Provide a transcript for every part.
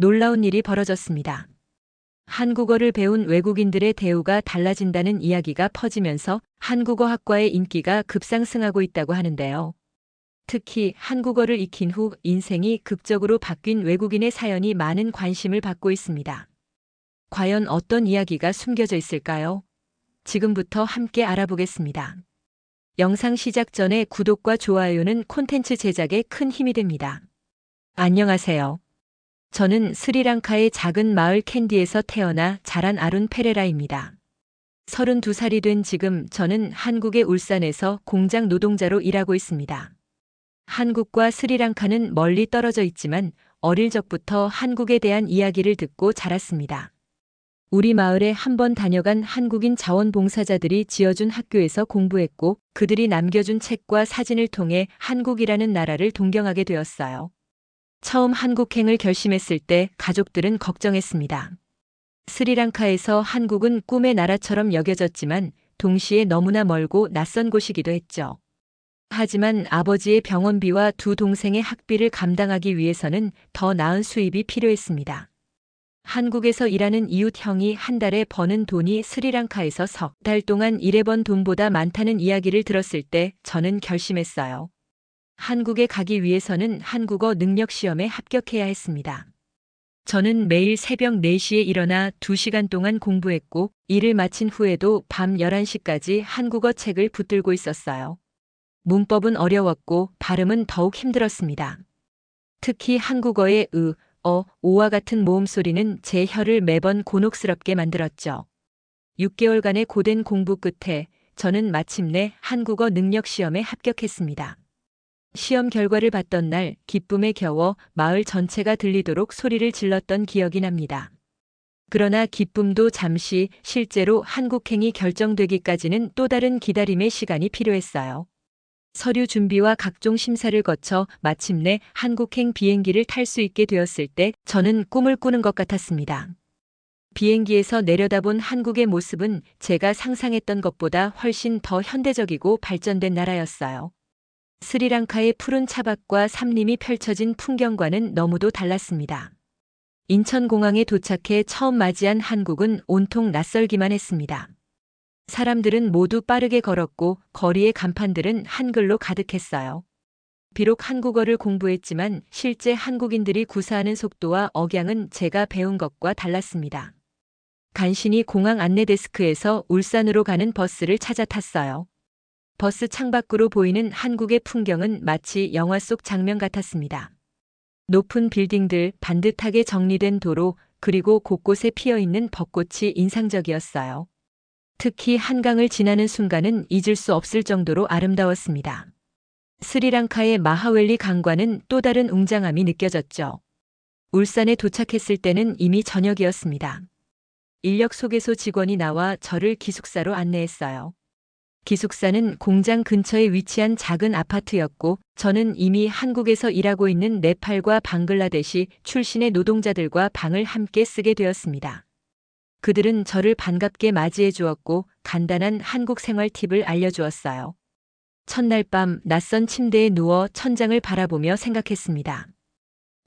놀라운 일이 벌어졌습니다. 한국어를 배운 외국인들의 대우가 달라진다는 이야기가 퍼지면서 한국어 학과의 인기가 급상승하고 있다고 하는데요. 특히 한국어를 익힌 후 인생이 극적으로 바뀐 외국인의 사연이 많은 관심을 받고 있습니다. 과연 어떤 이야기가 숨겨져 있을까요? 지금부터 함께 알아보겠습니다. 영상 시작 전에 구독과 좋아요는 콘텐츠 제작에 큰 힘이 됩니다. 안녕하세요. 저는 스리랑카의 작은 마을 캔디에서 태어나 자란 아룬 페레라입니다. 32살이 된 지금 저는 한국의 울산에서 공장 노동자로 일하고 있습니다. 한국과 스리랑카는 멀리 떨어져 있지만 어릴 적부터 한국에 대한 이야기를 듣고 자랐습니다. 우리 마을에 한 번 다녀간 한국인 자원봉사자들이 지어준 학교에서 공부했고 그들이 남겨준 책과 사진을 통해 한국이라는 나라를 동경하게 되었어요. 처음 한국행을 결심했을 때 가족들은 걱정했습니다. 스리랑카에서 한국은 꿈의 나라처럼 여겨졌지만 동시에 너무나 멀고 낯선 곳이기도 했죠. 하지만 아버지의 병원비와 두 동생의 학비를 감당하기 위해서는 더 나은 수입이 필요했습니다. 한국에서 일하는 이웃 형이 한 달에 버는 돈이 스리랑카에서 석 달 동안 일해본 돈보다 많다는 이야기를 들었을 때 저는 결심했어요. 한국에 가기 위해서는 한국어 능력 시험에 합격해야 했습니다. 저는 매일 새벽 4시에 일어나 2시간 동안 공부했고 일을 마친 후에도 밤 11시까지 한국어 책을 붙들고 있었어요. 문법은 어려웠고 발음은 더욱 힘들었습니다. 특히 한국어의 으, 오와 같은 모음 소리는 제 혀를 매번 곤혹스럽게 만들었죠. 6개월간의 고된 공부 끝에 저는 마침내 한국어 능력 시험에 합격했습니다. 시험 결과를 봤던 날 기쁨에 겨워 마을 전체가 들리도록 소리를 질렀던 기억이 납니다. 그러나 기쁨도 잠시 실제로 한국행이 결정되기까지는 또 다른 기다림의 시간이 필요했어요. 서류 준비와 각종 심사를 거쳐 마침내 한국행 비행기를 탈 수 있게 되었을 때 저는 꿈을 꾸는 것 같았습니다. 비행기에서 내려다본 한국의 모습은 제가 상상했던 것보다 훨씬 더 현대적이고 발전된 나라였어요. 스리랑카의 푸른 차밭과 삼림이 펼쳐진 풍경과는 너무도 달랐습니다. 인천공항에 도착해 처음 맞이한 한국은 온통 낯설기만 했습니다. 사람들은 모두 빠르게 걸었고 거리의 간판들은 한글로 가득했어요. 비록 한국어를 공부했지만 실제 한국인들이 구사하는 속도와 억양은 제가 배운 것과 달랐습니다. 간신히 공항 안내 데스크에서 울산으로 가는 버스를 찾아 탔어요. 버스 창밖으로 보이는 한국의 풍경은 마치 영화 속 장면 같았습니다. 높은 빌딩들, 반듯하게 정리된 도로, 그리고 곳곳에 피어있는 벚꽃이 인상적이었어요. 특히 한강을 지나는 순간은 잊을 수 없을 정도로 아름다웠습니다. 스리랑카의 마하웰리 강과는 또 다른 웅장함이 느껴졌죠. 울산에 도착했을 때는 이미 저녁이었습니다. 인력 소개소 직원이 나와 저를 기숙사로 안내했어요. 기숙사는 공장 근처에 위치한 작은 아파트였고 저는 이미 한국에서 일하고 있는 네팔과 방글라데시 출신의 노동자들과 방을 함께 쓰게 되었습니다. 그들은 저를 반갑게 맞이해 주었고 간단한 한국 생활 팁을 알려주었어요. 첫날 밤 낯선 침대에 누워 천장을 바라보며 생각했습니다.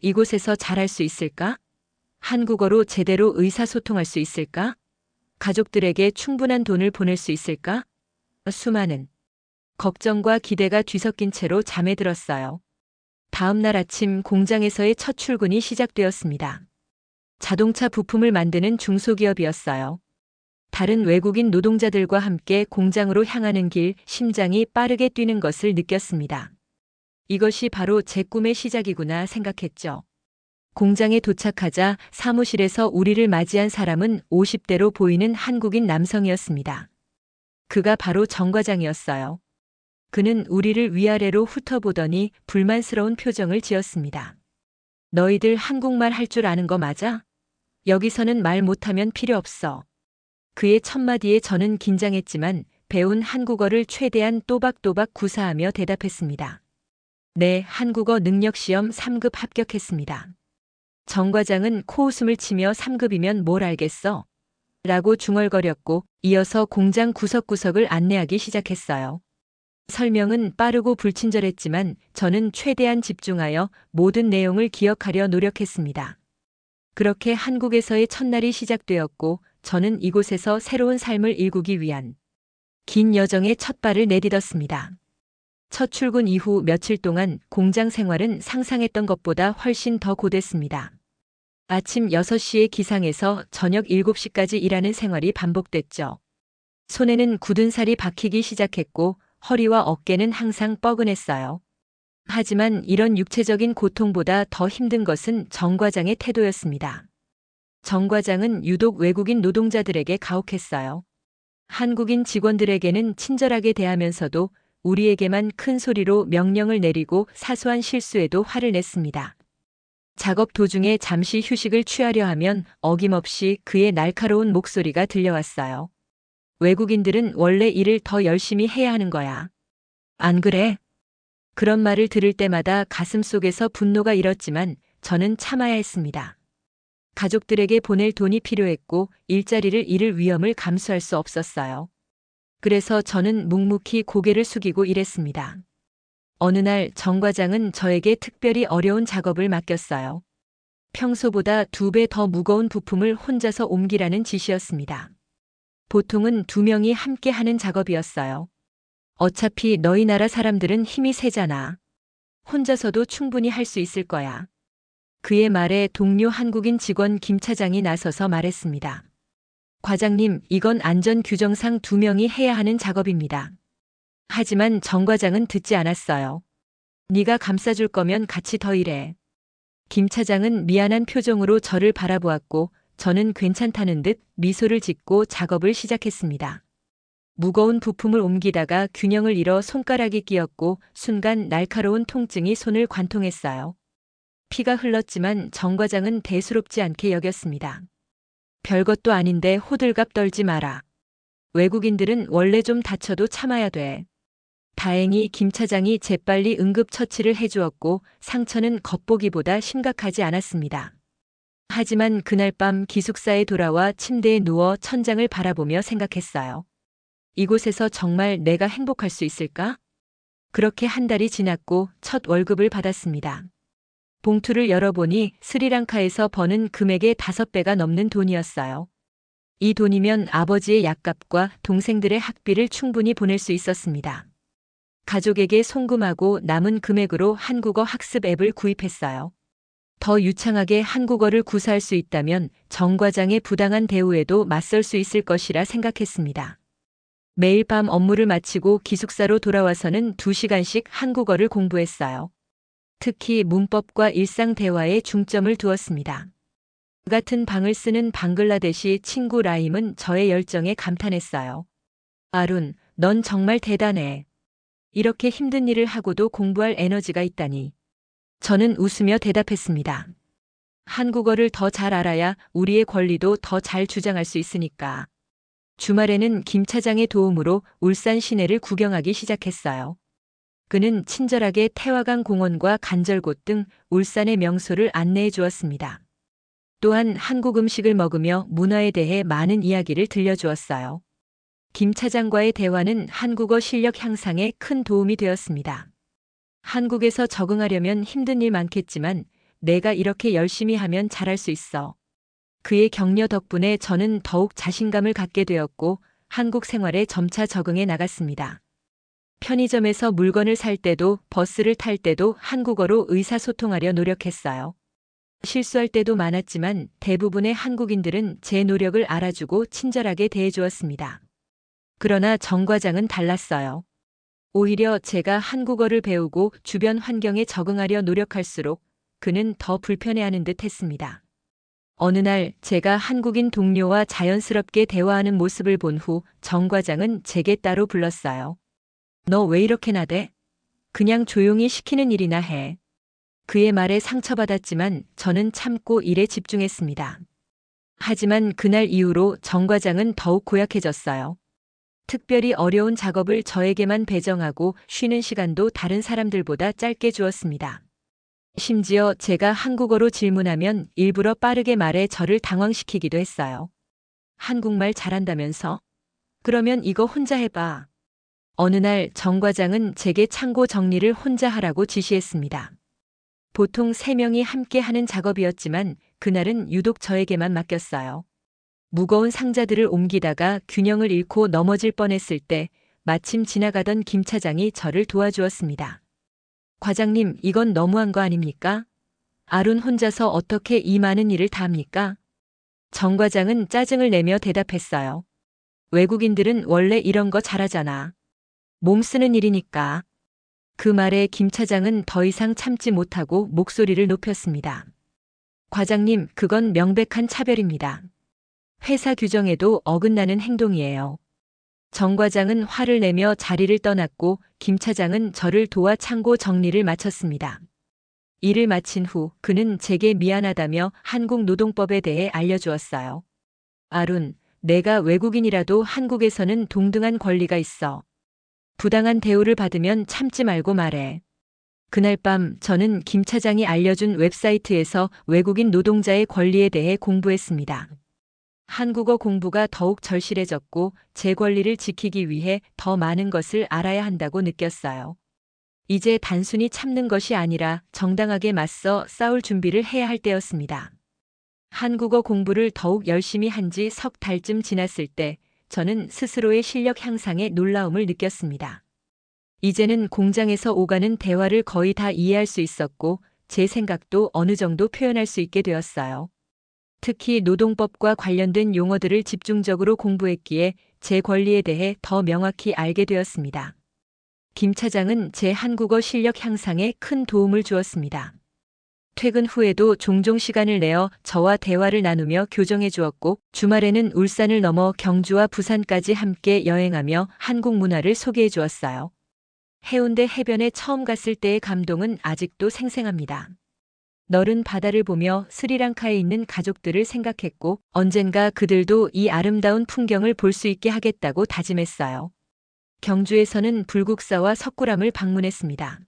이곳에서 잘할 수 있을까? 한국어로 제대로 의사소통할 수 있을까? 가족들에게 충분한 돈을 보낼 수 있을까? 수많은 걱정과 기대가 뒤섞인 채로 잠에 들었어요. 다음 날 아침 공장에서의 첫 출근이 시작되었습니다. 자동차 부품을 만드는 중소기업이었어요. 다른 외국인 노동자들과 함께 공장으로 향하는 길, 심장이 빠르게 뛰는 것을 느꼈습니다. 이것이 바로 제 꿈의 시작이구나 생각했죠. 공장에 도착하자 사무실에서 우리를 맞이한 사람은 50대로 보이는 한국인 남성이었습니다. 그가 바로 정 과장이었어요. 그는 우리를 위아래로 훑어보더니 불만스러운 표정을 지었습니다. 너희들 한국말 할 줄 아는 거 맞아? 여기서는 말 못하면 필요 없어. 그의 첫마디에 저는 긴장했지만 배운 한국어를 최대한 또박또박 구사하며 대답했습니다. 네, 한국어 능력시험 3급 합격했습니다. 정 과장은 코웃음을 치며 3급이면 뭘 알겠어? 라고 중얼거렸고 이어서 공장 구석구석을 안내하기 시작했어요. 설명은 빠르고 불친절했지만 저는 최대한 집중하여 모든 내용을 기억하려 노력했습니다. 그렇게 한국에서의 첫날이 시작되었고 저는 이곳에서 새로운 삶을 일구기 위한 긴 여정의 첫 발을 내딛었습니다. 첫 출근 이후 며칠 동안 공장 생활은 상상했던 것보다 훨씬 더 고됐습니다. 아침 6시에 기상해서 저녁 7시까지 일하는 생활이 반복됐죠. 손에는 굳은 살이 박히기 시작했고 허리와 어깨는 항상 뻐근했어요. 하지만 이런 육체적인 고통보다 더 힘든 것은 정 과장의 태도였습니다. 정 과장은 유독 외국인 노동자들에게 가혹했어요. 한국인 직원들에게는 친절하게 대하면서도 우리에게만 큰 소리로 명령을 내리고 사소한 실수에도 화를 냈습니다. 작업 도중에 잠시 휴식을 취하려 하면 어김없이 그의 날카로운 목소리가 들려왔어요. 외국인들은 원래 일을 더 열심히 해야 하는 거야. 안 그래? 그런 말을 들을 때마다 가슴속에서 분노가 일었지만 저는 참아야 했습니다. 가족들에게 보낼 돈이 필요했고 일자리를 잃을 위험을 감수할 수 없었어요. 그래서 저는 묵묵히 고개를 숙이고 일했습니다. 어느 날 정 과장은 저에게 특별히 어려운 작업을 맡겼어요. 평소보다 2배 더 무거운 부품을 혼자서 옮기라는 지시였습니다. 보통은 2명이 함께 하는 작업이었어요. 어차피 너희 나라 사람들은 힘이 세잖아. 혼자서도 충분히 할 수 있을 거야. 그의 말에 동료 한국인 직원 김 차장이 나서서 말했습니다. 과장님, 이건 안전 규정상 2명이 해야 하는 작업입니다. 하지만 정 과장은 듣지 않았어요. 네가 감싸줄 거면 같이 더 일해. 김 차장은 미안한 표정으로 저를 바라보았고 저는 괜찮다는 듯 미소를 짓고 작업을 시작했습니다. 무거운 부품을 옮기다가 균형을 잃어 손가락이 끼었고 순간 날카로운 통증이 손을 관통했어요. 피가 흘렀지만 정 과장은 대수롭지 않게 여겼습니다. 별것도 아닌데 호들갑 떨지 마라. 외국인들은 원래 좀 다쳐도 참아야 돼. 다행히 김 차장이 재빨리 응급처치를 해주었고 상처는 겉보기보다 심각하지 않았습니다. 하지만 그날 밤 기숙사에 돌아와 침대에 누워 천장을 바라보며 생각했어요. 이곳에서 정말 내가 행복할 수 있을까? 그렇게 한 달이 지났고 첫 월급을 받았습니다. 봉투를 열어보니 스리랑카에서 버는 금액의 5배가 넘는 돈이었어요. 이 돈이면 아버지의 약값과 동생들의 학비를 충분히 보낼 수 있었습니다. 가족에게 송금하고 남은 금액으로 한국어 학습 앱을 구입했어요. 더 유창하게 한국어를 구사할 수 있다면 정 과장의 부당한 대우에도 맞설 수 있을 것이라 생각했습니다. 매일 밤 업무를 마치고 기숙사로 돌아와서는 2시간씩 한국어를 공부했어요. 특히 문법과 일상 대화에 중점을 두었습니다. 같은 방을 쓰는 방글라데시 친구 라임은 저의 열정에 감탄했어요. 아룬, 넌 정말 대단해. 이렇게 힘든 일을 하고도 공부할 에너지가 있다니. 저는 웃으며 대답했습니다. 한국어를 더 잘 알아야 우리의 권리도 더 잘 주장할 수 있으니까. 주말에는 김 차장의 도움으로 울산 시내를 구경하기 시작했어요. 그는 친절하게 태화강 공원과 간절곶 등 울산의 명소를 안내해 주었습니다. 또한 한국 음식을 먹으며 문화에 대해 많은 이야기를 들려주었어요. 김 차장과의 대화는 한국어 실력 향상에 큰 도움이 되었습니다. 한국에서 적응하려면 힘든 일 많겠지만 내가 이렇게 열심히 하면 잘할 수 있어. 그의 격려 덕분에 저는 더욱 자신감을 갖게 되었고 한국 생활에 점차 적응해 나갔습니다. 편의점에서 물건을 살 때도 버스를 탈 때도 한국어로 의사소통하려 노력했어요. 실수할 때도 많았지만 대부분의 한국인들은 제 노력을 알아주고 친절하게 대해주었습니다. 그러나 정 과장은 달랐어요. 오히려 제가 한국어를 배우고 주변 환경에 적응하려 노력할수록 그는 더 불편해하는 듯 했습니다. 어느 날 제가 한국인 동료와 자연스럽게 대화하는 모습을 본 후 정 과장은 제게 따로 불렀어요. 너 왜 이렇게 나대? 그냥 조용히 시키는 일이나 해. 그의 말에 상처받았지만 저는 참고 일에 집중했습니다. 하지만 그날 이후로 정 과장은 더욱 고약해졌어요. 특별히 어려운 작업을 저에게만 배정하고 쉬는 시간도 다른 사람들보다 짧게 주었습니다. 심지어 제가 한국어로 질문하면 일부러 빠르게 말해 저를 당황시키기도 했어요. 한국말 잘한다면서? 그러면 이거 혼자 해봐. 어느 날 정 과장은 제게 창고 정리를 혼자 하라고 지시했습니다. 보통 3명이 함께 하는 작업이었지만 그날은 유독 저에게만 맡겼어요. 무거운 상자들을 옮기다가 균형을 잃고 넘어질 뻔했을 때 마침 지나가던 김 차장이 저를 도와주었습니다. 과장님, 이건 너무한 거 아닙니까? 아룬 혼자서 어떻게 이 많은 일을 다 합니까? 정 과장은 짜증을 내며 대답했어요. 외국인들은 원래 이런 거 잘하잖아. 몸 쓰는 일이니까. 그 말에 김 차장은 더 이상 참지 못하고 목소리를 높였습니다. 과장님, 그건 명백한 차별입니다. 회사 규정에도 어긋나는 행동이에요. 정 과장은 화를 내며 자리를 떠났고 김 차장은 저를 도와 창고 정리를 마쳤습니다. 일을 마친 후 그는 제게 미안하다며 한국 노동법에 대해 알려주었어요. 아룬, 내가 외국인이라도 한국에서는 동등한 권리가 있어. 부당한 대우를 받으면 참지 말고 말해. 그날 밤 저는 김 차장이 알려준 웹사이트에서 외국인 노동자의 권리에 대해 공부했습니다. 한국어 공부가 더욱 절실해졌고 제 권리를 지키기 위해 더 많은 것을 알아야 한다고 느꼈어요. 이제 단순히 참는 것이 아니라 정당하게 맞서 싸울 준비를 해야 할 때였습니다. 한국어 공부를 더욱 열심히 한 지 석 달쯤 지났을 때 저는 스스로의 실력 향상에 놀라움을 느꼈습니다. 이제는 공장에서 오가는 대화를 거의 다 이해할 수 있었고 제 생각도 어느 정도 표현할 수 있게 되었어요. 특히 노동법과 관련된 용어들을 집중적으로 공부했기에 제 권리에 대해 더 명확히 알게 되었습니다. 김 차장은 제 한국어 실력 향상에 큰 도움을 주었습니다. 퇴근 후에도 종종 시간을 내어 저와 대화를 나누며 교정해 주었고 주말에는 울산을 넘어 경주와 부산까지 함께 여행하며 한국 문화를 소개해 주었어요. 해운대 해변에 처음 갔을 때의 감동은 아직도 생생합니다. 너른 바다를 보며 스리랑카에 있는 가족들을 생각했고 언젠가 그들도 이 아름다운 풍경을 볼 수 있게 하겠다고 다짐했어요. 경주에서는 불국사와 석굴암을 방문했습니다.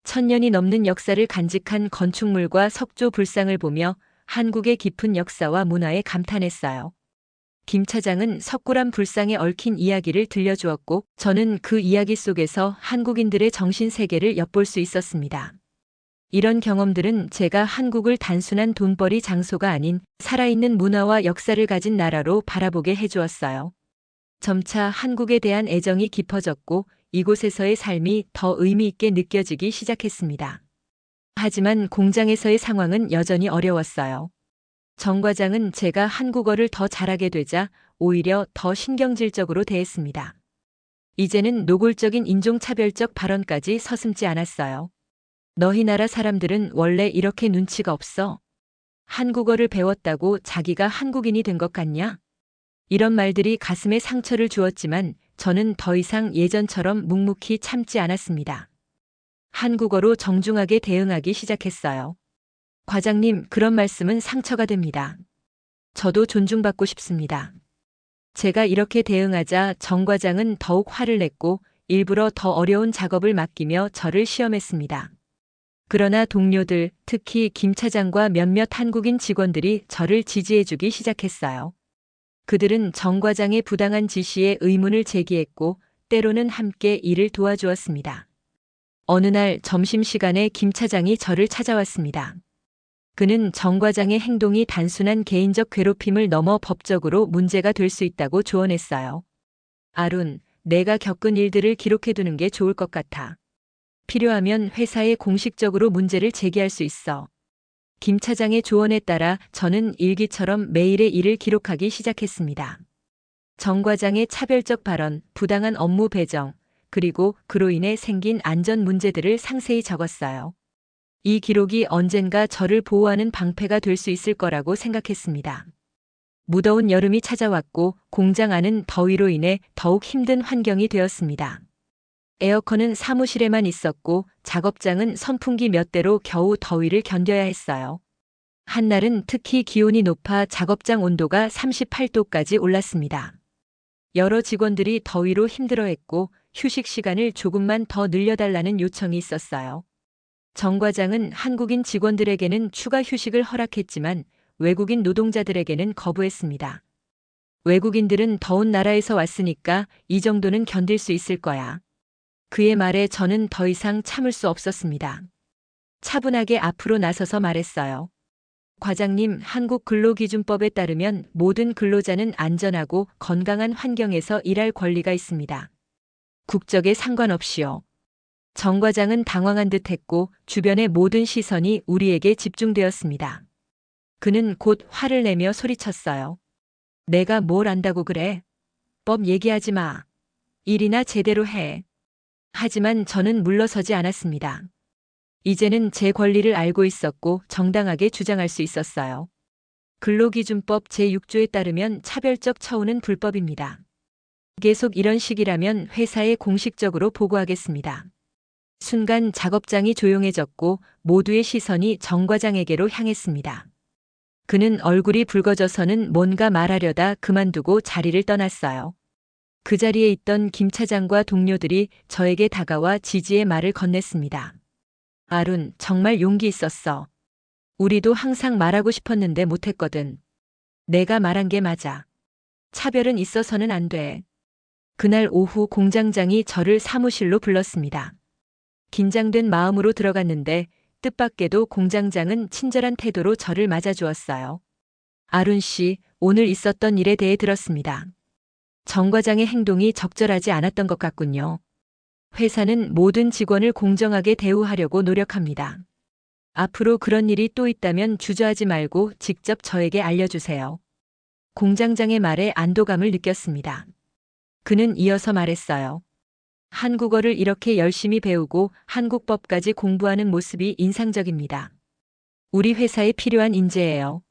1000년이 넘는 역사를 간직한 건축물과 석조 불상을 보며 한국의 깊은 역사와 문화에 감탄했어요. 김 차장은 석굴암 불상에 얽힌 이야기를 들려주었고 저는 그 이야기 속에서 한국인들의 정신세계를 엿볼 수 있었습니다. 이런 경험들은 제가 한국을 단순한 돈벌이 장소가 아닌 살아있는 문화와 역사를 가진 나라로 바라보게 해주었어요. 점차 한국에 대한 애정이 깊어졌고 이곳에서의 삶이 더 의미 있게 느껴지기 시작했습니다. 하지만 공장에서의 상황은 여전히 어려웠어요. 정 과장은 제가 한국어를 더 잘하게 되자 오히려 더 신경질적으로 대했습니다. 이제는 노골적인 인종차별적 발언까지 서슴지 않았어요. 너희 나라 사람들은 원래 이렇게 눈치가 없어. 한국어를 배웠다고 자기가 한국인이 된 것 같냐? 이런 말들이 가슴에 상처를 주었지만 저는 더 이상 예전처럼 묵묵히 참지 않았습니다. 한국어로 정중하게 대응하기 시작했어요. 과장님, 그런 말씀은 상처가 됩니다. 저도 존중받고 싶습니다. 제가 이렇게 대응하자 정 과장은 더욱 화를 냈고 일부러 더 어려운 작업을 맡기며 저를 시험했습니다. 그러나 동료들, 특히 김 차장과 몇몇 한국인 직원들이 저를 지지해주기 시작했어요. 그들은 정 과장의 부당한 지시에 의문을 제기했고 때로는 함께 일을 도와주었습니다. 어느 날 점심시간에 김 차장이 저를 찾아왔습니다. 그는 정 과장의 행동이 단순한 개인적 괴롭힘을 넘어 법적으로 문제가 될 수 있다고 조언했어요. 아룬, 내가 겪은 일들을 기록해두는 게 좋을 것 같아. 필요하면 회사에 공식적으로 문제를 제기할 수 있어. 김 차장의 조언에 따라 저는 일기처럼 매일의 일을 기록하기 시작했습니다. 정 과장의 차별적 발언, 부당한 업무 배정, 그리고 그로 인해 생긴 안전 문제들을 상세히 적었어요. 이 기록이 언젠가 저를 보호하는 방패가 될 수 있을 거라고 생각했습니다. 무더운 여름이 찾아왔고 공장 안은 더위로 인해 더욱 힘든 환경이 되었습니다. 에어컨은 사무실에만 있었고 작업장은 선풍기 몇 대로 겨우 더위를 견뎌야 했어요. 한날은 특히 기온이 높아 작업장 온도가 38도까지 올랐습니다. 여러 직원들이 더위로 힘들어했고 휴식 시간을 조금만 더 늘려달라는 요청이 있었어요. 정 과장은 한국인 직원들에게는 추가 휴식을 허락했지만 외국인 노동자들에게는 거부했습니다. 외국인들은 더운 나라에서 왔으니까 이 정도는 견딜 수 있을 거야. 그의 말에 저는 더 이상 참을 수 없었습니다. 차분하게 앞으로 나서서 말했어요. 과장님, 한국근로기준법에 따르면 모든 근로자는 안전하고 건강한 환경에서 일할 권리가 있습니다. 국적에 상관없이요. 정 과장은 당황한 듯 했고 주변의 모든 시선이 우리에게 집중되었습니다. 그는 곧 화를 내며 소리쳤어요. 내가 뭘 안다고 그래? 법 얘기하지 마. 일이나 제대로 해. 하지만 저는 물러서지 않았습니다. 이제는 제 권리를 알고 있었고 정당하게 주장할 수 있었어요. 근로기준법 제6조에 따르면 차별적 처우는 불법입니다. 계속 이런 식이라면 회사에 공식적으로 보고하겠습니다. 순간 작업장이 조용해졌고 모두의 시선이 정 과장에게로 향했습니다. 그는 얼굴이 붉어져서는 뭔가 말하려다 그만두고 자리를 떠났어요. 그 자리에 있던 김 차장과 동료들이 저에게 다가와 지지의 말을 건넸습니다. 아룬, 정말 용기 있었어. 우리도 항상 말하고 싶었는데 못했거든. 내가 말한 게 맞아. 차별은 있어서는 안 돼. 그날 오후 공장장이 저를 사무실로 불렀습니다. 긴장된 마음으로 들어갔는데 뜻밖에도 공장장은 친절한 태도로 저를 맞아주었어요. 아룬 씨, 오늘 있었던 일에 대해 들었습니다. 정 과장의 행동이 적절하지 않았던 것 같군요. 회사는 모든 직원을 공정하게 대우하려고 노력합니다. 앞으로 그런 일이 또 있다면 주저하지 말고 직접 저에게 알려주세요. 공장장의 말에 안도감을 느꼈습니다. 그는 이어서 말했어요. 한국어를 이렇게 열심히 배우고 한국법까지 공부하는 모습이 인상적입니다. 우리 회사에 필요한 인재예요.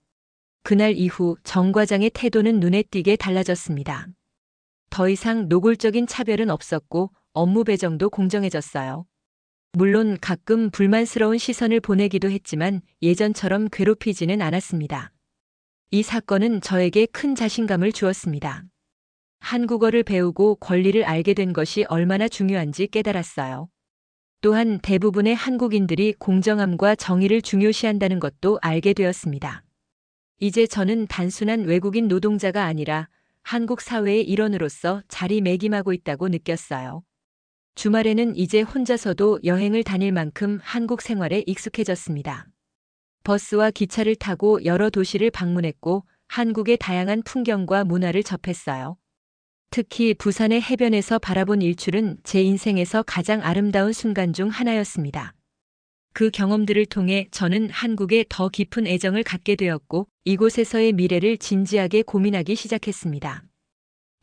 그날 이후 정 과장의 태도는 눈에 띄게 달라졌습니다. 더 이상 노골적인 차별은 없었고 업무 배정도 공정해졌어요. 물론 가끔 불만스러운 시선을 보내기도 했지만 예전처럼 괴롭히지는 않았습니다. 이 사건은 저에게 큰 자신감을 주었습니다. 한국어를 배우고 권리를 알게 된 것이 얼마나 중요한지 깨달았어요. 또한 대부분의 한국인들이 공정함과 정의를 중요시한다는 것도 알게 되었습니다. 이제 저는 단순한 외국인 노동자가 아니라 한국 사회의 일원으로서 자리매김하고 있다고 느꼈어요. 주말에는 이제 혼자서도 여행을 다닐 만큼 한국 생활에 익숙해졌습니다. 버스와 기차를 타고 여러 도시를 방문했고 한국의 다양한 풍경과 문화를 접했어요. 특히 부산의 해변에서 바라본 일출은 제 인생에서 가장 아름다운 순간 중 하나였습니다. 그 경험들을 통해 저는 한국에 더 깊은 애정을 갖게 되었고 이곳에서의 미래를 진지하게 고민하기 시작했습니다.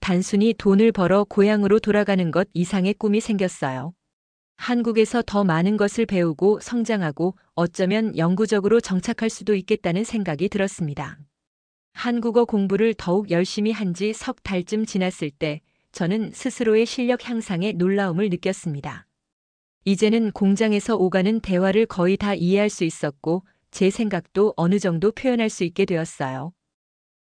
단순히 돈을 벌어 고향으로 돌아가는 것 이상의 꿈이 생겼어요. 한국에서 더 많은 것을 배우고 성장하고 어쩌면 영구적으로 정착할 수도 있겠다는 생각이 들었습니다. 한국어 공부를 더욱 열심히 한 지 석 달쯤 지났을 때 저는 스스로의 실력 향상에 놀라움을 느꼈습니다. 이제는 공장에서 오가는 대화를 거의 다 이해할 수 있었고 제 생각도 어느 정도 표현할 수 있게 되었어요.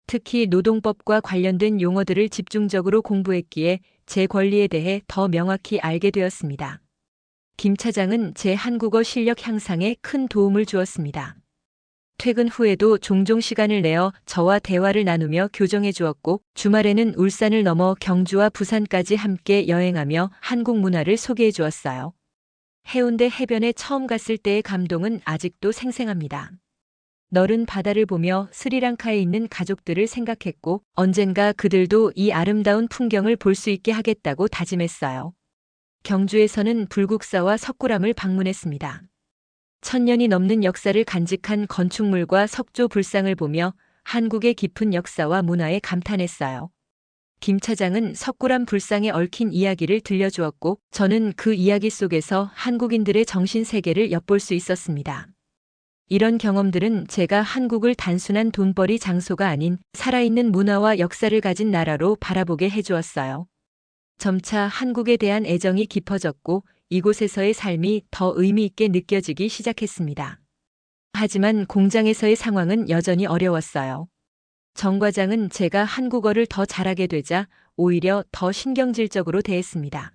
특히 노동법과 관련된 용어들을 집중적으로 공부했기에 제 권리에 대해 더 명확히 알게 되었습니다. 김 차장은 제 한국어 실력 향상에 큰 도움을 주었습니다. 퇴근 후에도 종종 시간을 내어 저와 대화를 나누며 교정해 주었고 주말에는 울산을 넘어 경주와 부산까지 함께 여행하며 한국 문화를 소개해 주었어요. 해운대 해변에 처음 갔을 때의 감동은 아직도 생생합니다. 너른 바다를 보며 스리랑카에 있는 가족들을 생각했고 언젠가 그들도 이 아름다운 풍경을 볼 수 있게 하겠다고 다짐했어요. 경주에서는 불국사와 석굴암을 방문했습니다. 1000년이 넘는 역사를 간직한 건축물과 석조 불상을 보며 한국의 깊은 역사와 문화에 감탄했어요. 김 차장은 석굴암 불상에 얽힌 이야기를 들려주었고 저는 그 이야기 속에서 한국인들의 정신세계를 엿볼 수 있었습니다. 이런 경험들은 제가 한국을 단순한 돈벌이 장소가 아닌 살아있는 문화와 역사를 가진 나라로 바라보게 해주었어요. 점차 한국에 대한 애정이 깊어졌고 이곳에서의 삶이 더 의미 있게 느껴지기 시작했습니다. 하지만 공장에서의 상황은 여전히 어려웠어요. 정 과장은 제가 한국어를 더 잘하게 되자 오히려 더 신경질적으로 대했습니다.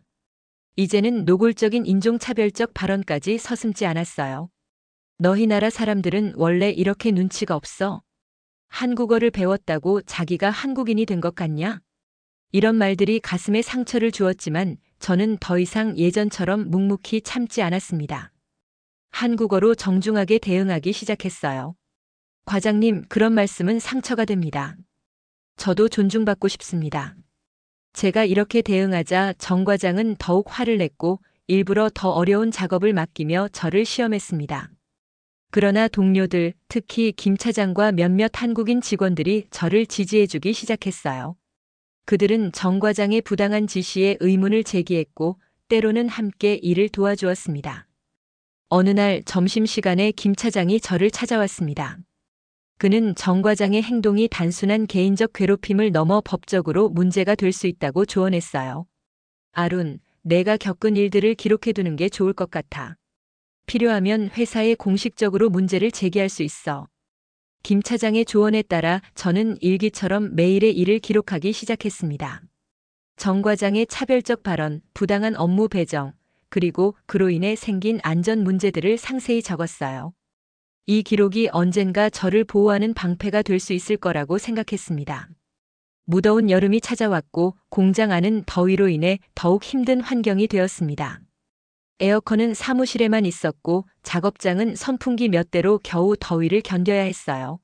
이제는 노골적인 인종차별적 발언까지 서슴지 않았어요. 너희 나라 사람들은 원래 이렇게 눈치가 없어? 한국어를 배웠다고 자기가 한국인이 된 것 같냐? 이런 말들이 가슴에 상처를 주었지만 저는 더 이상 예전처럼 묵묵히 참지 않았습니다. 한국어로 정중하게 대응하기 시작했어요. 과장님, 그런 말씀은 상처가 됩니다. 저도 존중받고 싶습니다. 제가 이렇게 대응하자 정 과장은 더욱 화를 냈고 일부러 더 어려운 작업을 맡기며 저를 시험했습니다. 그러나 동료들, 특히 김 차장과 몇몇 한국인 직원들이 저를 지지해주기 시작했어요. 그들은 정 과장의 부당한 지시에 의문을 제기했고 때로는 함께 일을 도와주었습니다. 어느 날 점심시간에 김 차장이 저를 찾아왔습니다. 그는 정 과장의 행동이 단순한 개인적 괴롭힘을 넘어 법적으로 문제가 될 수 있다고 조언했어요. 아룬, 내가 겪은 일들을 기록해두는 게 좋을 것 같아. 필요하면 회사에 공식적으로 문제를 제기할 수 있어. 김 차장의 조언에 따라 저는 일기처럼 매일의 일을 기록하기 시작했습니다. 정 과장의 차별적 발언, 부당한 업무 배정, 그리고 그로 인해 생긴 안전 문제들을 상세히 적었어요. 이 기록이 언젠가 저를 보호하는 방패가 될 수 있을 거라고 생각했습니다. 무더운 여름이 찾아왔고 공장 안은 더위로 인해 더욱 힘든 환경이 되었습니다. 에어컨은 사무실에만 있었고 작업장은 선풍기 몇 대로 겨우 더위를 견뎌야 했어요.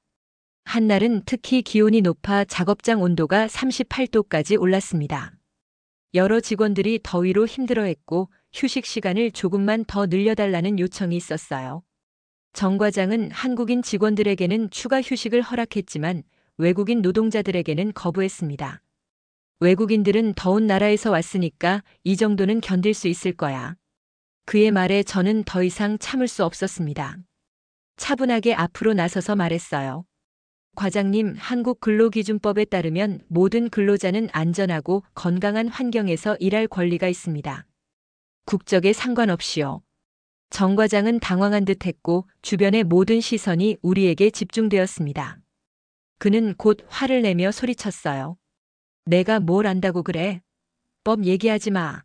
한날은 특히 기온이 높아 작업장 온도가 38도까지 올랐습니다. 여러 직원들이 더위로 힘들어했고 휴식 시간을 조금만 더 늘려달라는 요청이 있었어요. 정 과장은 한국인 직원들에게는 추가 휴식을 허락했지만 외국인 노동자들에게는 거부했습니다. 외국인들은 더운 나라에서 왔으니까 이 정도는 견딜 수 있을 거야. 그의 말에 저는 더 이상 참을 수 없었습니다. 차분하게 앞으로 나서서 말했어요. 과장님, 한국 근로기준법에 따르면 모든 근로자는 안전하고 건강한 환경에서 일할 권리가 있습니다. 국적에 상관없이요. 정 과장은 당황한 듯 했고 주변의 모든 시선이 우리에게 집중되었습니다. 그는 곧 화를 내며 소리쳤어요. 내가 뭘 안다고 그래? 법 얘기하지 마.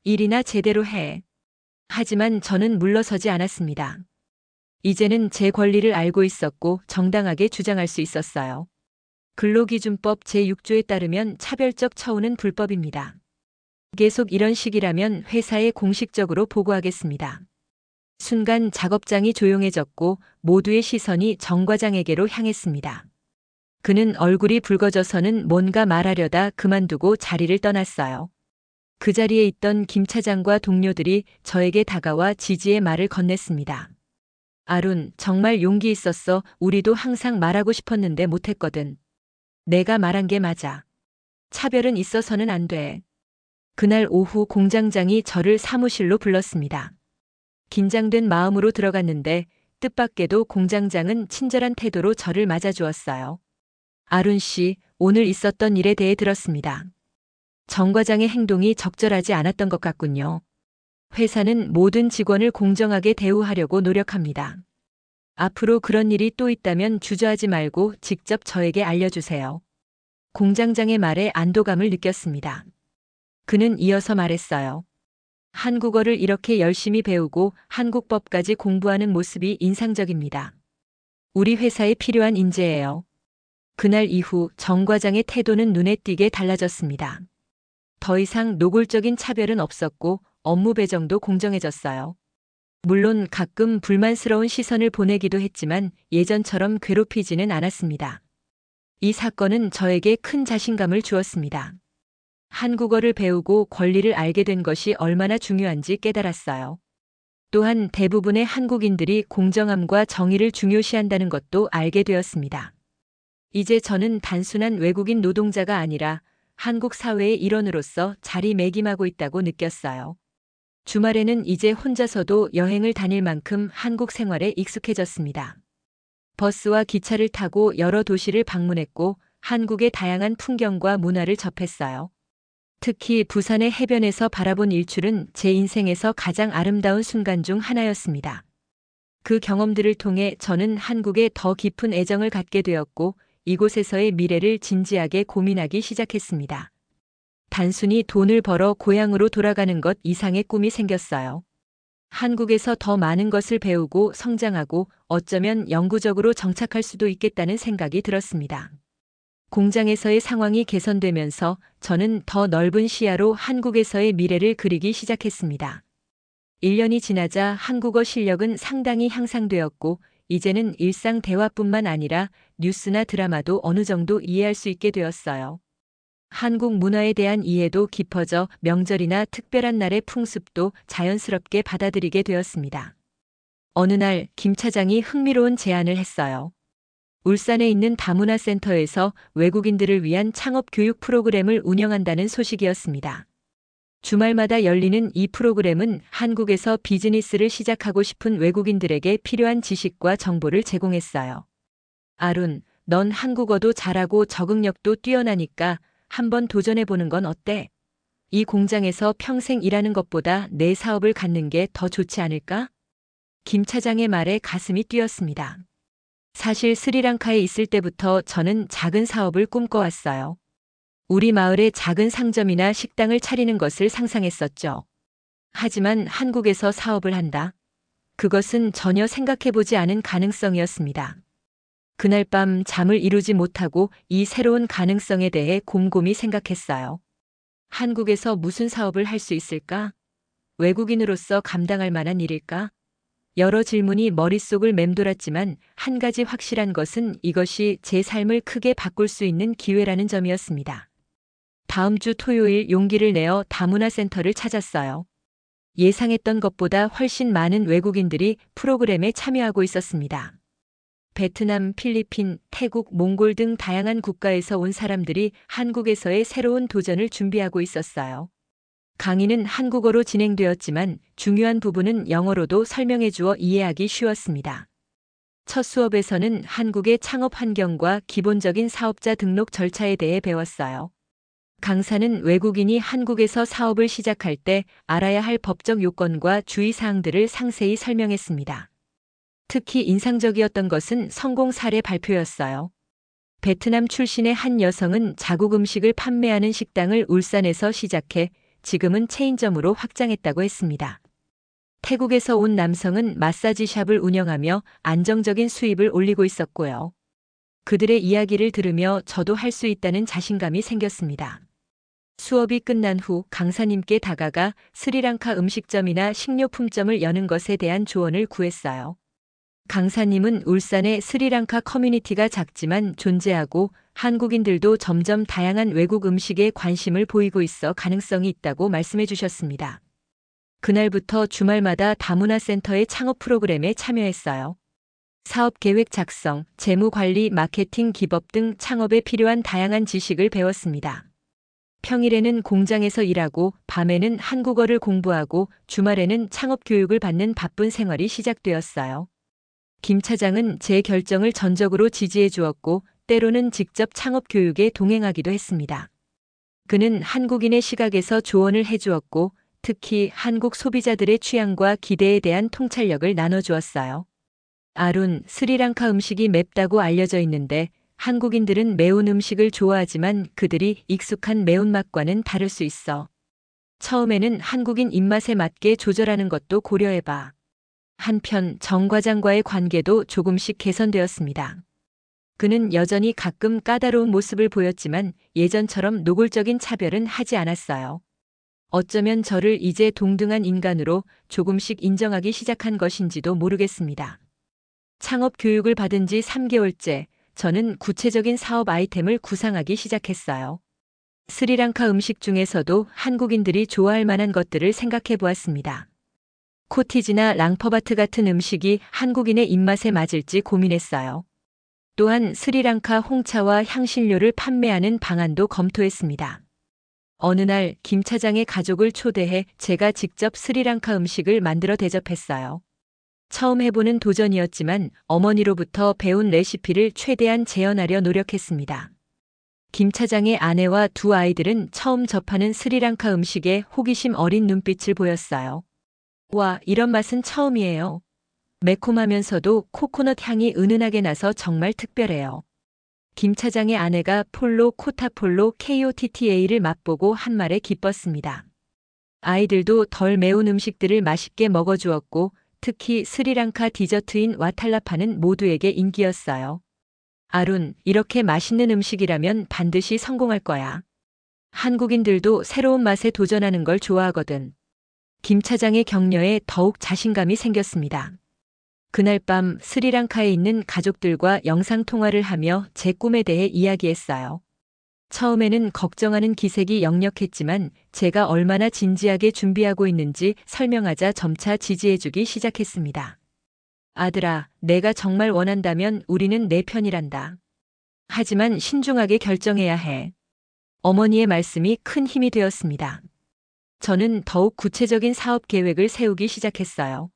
일이나 제대로 해. 하지만 저는 물러서지 않았습니다. 이제는 제 권리를 알고 있었고 정당하게 주장할 수 있었어요. 근로기준법 제6조에 따르면 차별적 처우는 불법입니다. 계속 이런 식이라면 회사에 공식적으로 보고하겠습니다. 순간 작업장이 조용해졌고 모두의 시선이 정 과장에게로 향했습니다. 그는 얼굴이 붉어져서는 뭔가 말하려다 그만두고 자리를 떠났어요. 그 자리에 있던 김 차장과 동료들이 저에게 다가와 지지의 말을 건넸습니다. 아룬, 정말 용기 있었어. 우리도 항상 말하고 싶었는데 못했거든. 내가 말한 게 맞아. 차별은 있어서는 안 돼. 그날 오후 공장장이 저를 사무실로 불렀습니다. 긴장된 마음으로 들어갔는데 뜻밖에도 공장장은 친절한 태도로 저를 맞아주었어요. 아룬 씨, 오늘 있었던 일에 대해 들었습니다. 정 과장의 행동이 적절하지 않았던 것 같군요. 회사는 모든 직원을 공정하게 대우하려고 노력합니다. 앞으로 그런 일이 또 있다면 주저하지 말고 직접 저에게 알려주세요. 공장장의 말에 안도감을 느꼈습니다. 그는 이어서 말했어요. 한국어를 이렇게 열심히 배우고 한국법까지 공부하는 모습이 인상적입니다. 우리 회사에 필요한 인재예요. 그날 이후 정 과장의 태도는 눈에 띄게 달라졌습니다. 더 이상 노골적인 차별은 없었고 업무 배정도 공정해졌어요. 물론 가끔 불만스러운 시선을 보내기도 했지만 예전처럼 괴롭히지는 않았습니다. 이 사건은 저에게 큰 자신감을 주었습니다. 한국어를 배우고 권리를 알게 된 것이 얼마나 중요한지 깨달았어요. 또한 대부분의 한국인들이 공정함과 정의를 중요시한다는 것도 알게 되었습니다. 이제 저는 단순한 외국인 노동자가 아니라 한국 사회의 일원으로서 자리매김하고 있다고 느꼈어요. 주말에는 이제 혼자서도 여행을 다닐 만큼 한국 생활에 익숙해졌습니다. 버스와 기차를 타고 여러 도시를 방문했고 한국의 다양한 풍경과 문화를 접했어요. 특히 부산의 해변에서 바라본 일출은 제 인생에서 가장 아름다운 순간 중 하나였습니다. 그 경험들을 통해 저는 한국에 더 깊은 애정을 갖게 되었고 이곳에서의 미래를 진지하게 고민하기 시작했습니다. 단순히 돈을 벌어 고향으로 돌아가는 것 이상의 꿈이 생겼어요. 한국에서 더 많은 것을 배우고 성장하고 어쩌면 영구적으로 정착할 수도 있겠다는 생각이 들었습니다. 공장에서의 상황이 개선되면서 저는 더 넓은 시야로 한국에서의 미래를 그리기 시작했습니다. 1년이 지나자 한국어 실력은 상당히 향상되었고 이제는 일상 대화뿐만 아니라 뉴스나 드라마도 어느 정도 이해할 수 있게 되었어요. 한국 문화에 대한 이해도 깊어져 명절이나 특별한 날의 풍습도 자연스럽게 받아들이게 되었습니다. 어느 날 김 차장이 흥미로운 제안을 했어요. 울산에 있는 다문화센터에서 외국인들을 위한 창업 교육 프로그램을 운영한다는 소식이었습니다. 주말마다 열리는 이 프로그램은 한국에서 비즈니스를 시작하고 싶은 외국인들에게 필요한 지식과 정보를 제공했어요. 아룬, 넌 한국어도 잘하고 적응력도 뛰어나니까 한번 도전해보는 건 어때? 이 공장에서 평생 일하는 것보다 내 사업을 갖는 게 더 좋지 않을까? 김 차장의 말에 가슴이 뛰었습니다. 사실 스리랑카에 있을 때부터 저는 작은 사업을 꿈꿔왔어요. 우리 마을에 작은 상점이나 식당을 차리는 것을 상상했었죠. 하지만 한국에서 사업을 한다? 그것은 전혀 생각해보지 않은 가능성이었습니다. 그날 밤 잠을 이루지 못하고 이 새로운 가능성에 대해 곰곰이 생각했어요. 한국에서 무슨 사업을 할 수 있을까? 외국인으로서 감당할 만한 일일까? 여러 질문이 머릿속을 맴돌았지만 한 가지 확실한 것은 이것이 제 삶을 크게 바꿀 수 있는 기회라는 점이었습니다. 다음 주 토요일 용기를 내어 다문화센터를 찾았어요. 예상했던 것보다 훨씬 많은 외국인들이 프로그램에 참여하고 있었습니다. 베트남, 필리핀, 태국, 몽골 등 다양한 국가에서 온 사람들이 한국에서의 새로운 도전을 준비하고 있었어요. 강의는 한국어로 진행되었지만 중요한 부분은 영어로도 설명해 주어 이해하기 쉬웠습니다. 첫 수업에서는 한국의 창업 환경과 기본적인 사업자 등록 절차에 대해 배웠어요. 강사는 외국인이 한국에서 사업을 시작할 때 알아야 할 법적 요건과 주의사항들을 상세히 설명했습니다. 특히 인상적이었던 것은 성공 사례 발표였어요. 베트남 출신의 한 여성은 자국 음식을 판매하는 식당을 울산에서 시작해 지금은 체인점으로 확장했다고 했습니다. 태국에서 온 남성은 마사지샵을 운영하며 안정적인 수입을 올리고 있었고요. 그들의 이야기를 들으며 저도 할 수 있다는 자신감이 생겼습니다. 수업이 끝난 후 강사님께 다가가 스리랑카 음식점이나 식료품점을 여는 것에 대한 조언을 구했어요. 강사님은 울산의 스리랑카 커뮤니티가 작지만 존재하고 한국인들도 점점 다양한 외국 음식에 관심을 보이고 있어 가능성이 있다고 말씀해 주셨습니다. 그날부터 주말마다 다문화센터의 창업 프로그램에 참여했어요. 사업 계획 작성, 재무 관리, 마케팅, 기법 등 창업에 필요한 다양한 지식을 배웠습니다. 평일에는 공장에서 일하고 밤에는 한국어를 공부하고 주말에는 창업 교육을 받는 바쁜 생활이 시작되었어요. 김 차장은 제 결정을 전적으로 지지해 주었고 때로는 직접 창업 교육에 동행하기도 했습니다. 그는 한국인의 시각에서 조언을 해주었고 특히 한국 소비자들의 취향과 기대에 대한 통찰력을 나눠주었어요. 아룬, 스리랑카 음식이 맵다고 알려져 있는데 한국인들은 매운 음식을 좋아하지만 그들이 익숙한 매운맛과는 다를 수 있어. 처음에는 한국인 입맛에 맞게 조절하는 것도 고려해봐. 한편 정 과장과의 관계도 조금씩 개선되었습니다. 그는 여전히 가끔 까다로운 모습을 보였지만 예전처럼 노골적인 차별은 하지 않았어요. 어쩌면 저를 이제 동등한 인간으로 조금씩 인정하기 시작한 것인지도 모르겠습니다. 창업 교육을 받은 지 3개월째, 저는 구체적인 사업 아이템을 구상하기 시작했어요. 스리랑카 음식 중에서도 한국인들이 좋아할 만한 것들을 생각해 보았습니다. 코티지나 랑퍼바트 같은 음식이 한국인의 입맛에 맞을지 고민했어요. 또한 스리랑카 홍차와 향신료를 판매하는 방안도 검토했습니다. 어느 날 김 차장의 가족을 초대해 제가 직접 스리랑카 음식을 만들어 대접했어요. 처음 해보는 도전이었지만 어머니로부터 배운 레시피를 최대한 재현하려 노력했습니다. 김 차장의 아내와 두 아이들은 처음 접하는 스리랑카 음식에 호기심 어린 눈빛을 보였어요. 와, 이런 맛은 처음이에요. 매콤하면서도 코코넛 향이 은은하게 나서 정말 특별해요. 김 차장의 아내가 폴로 코타폴로 KOTTA를 맛보고 한 말에 기뻤습니다. 아이들도 덜 매운 음식들을 맛있게 먹어주었고 특히 스리랑카 디저트인 와탈라파는 모두에게 인기였어요. 아룬, 이렇게 맛있는 음식이라면 반드시 성공할 거야. 한국인들도 새로운 맛에 도전하는 걸 좋아하거든. 김 차장의 격려에 더욱 자신감이 생겼습니다. 그날 밤 스리랑카에 있는 가족들과 영상통화를 하며 제 꿈에 대해 이야기했어요. 처음에는 걱정하는 기색이 역력했지만 제가 얼마나 진지하게 준비하고 있는지 설명하자 점차 지지해주기 시작했습니다. 아들아, 내가 정말 원한다면 우리는 내 편이란다. 하지만 신중하게 결정해야 해. 어머니의 말씀이 큰 힘이 되었습니다. 저는 더욱 구체적인 사업 계획을 세우기 시작했어요.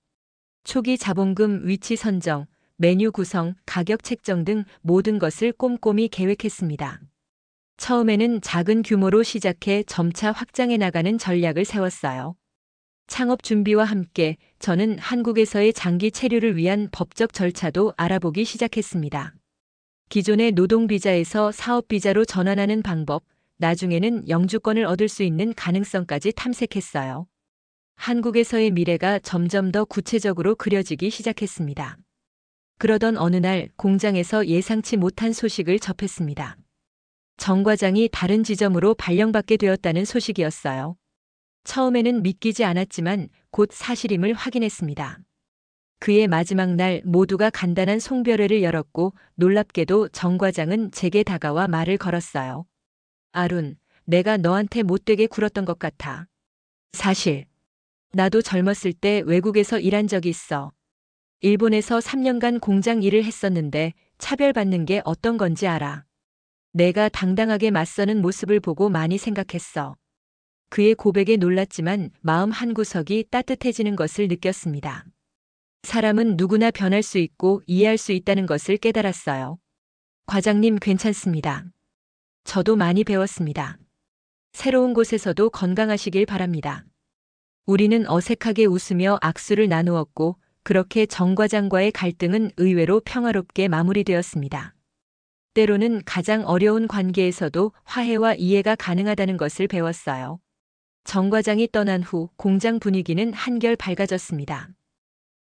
초기 자본금 위치 선정, 메뉴 구성, 가격 책정 등 모든 것을 꼼꼼히 계획했습니다. 처음에는 작은 규모로 시작해 점차 확장해 나가는 전략을 세웠어요. 창업 준비와 함께 저는 한국에서의 장기 체류를 위한 법적 절차도 알아보기 시작했습니다. 기존의 노동비자에서 사업비자로 전환하는 방법, 나중에는 영주권을 얻을 수 있는 가능성까지 탐색했어요. 한국에서의 미래가 점점 더 구체적으로 그려지기 시작했습니다. 그러던 어느 날 공장에서 예상치 못한 소식을 접했습니다. 정 과장이 다른 지점으로 발령받게 되었다는 소식이었어요. 처음에는 믿기지 않았지만 곧 사실임을 확인했습니다. 그의 마지막 날 모두가 간단한 송별회를 열었고 놀랍게도 정 과장은 제게 다가와 말을 걸었어요. 아룬, 내가 너한테 못되게 굴었던 것 같아. 사실 나도 젊었을 때 외국에서 일한 적이 있어. 일본에서 3년간 공장 일을 했었는데 차별받는 게 어떤 건지 알아. 내가 당당하게 맞서는 모습을 보고 많이 생각했어. 그의 고백에 놀랐지만 마음 한구석이 따뜻해지는 것을 느꼈습니다. 사람은 누구나 변할 수 있고 이해할 수 있다는 것을 깨달았어요. 과장님 괜찮습니다. 저도 많이 배웠습니다. 새로운 곳에서도 건강하시길 바랍니다. 우리는 어색하게 웃으며 악수를 나누었고 그렇게 정 과장과의 갈등은 의외로 평화롭게 마무리되었습니다. 때로는 가장 어려운 관계에서도 화해와 이해가 가능하다는 것을 배웠어요. 정 과장이 떠난 후 공장 분위기는 한결 밝아졌습니다.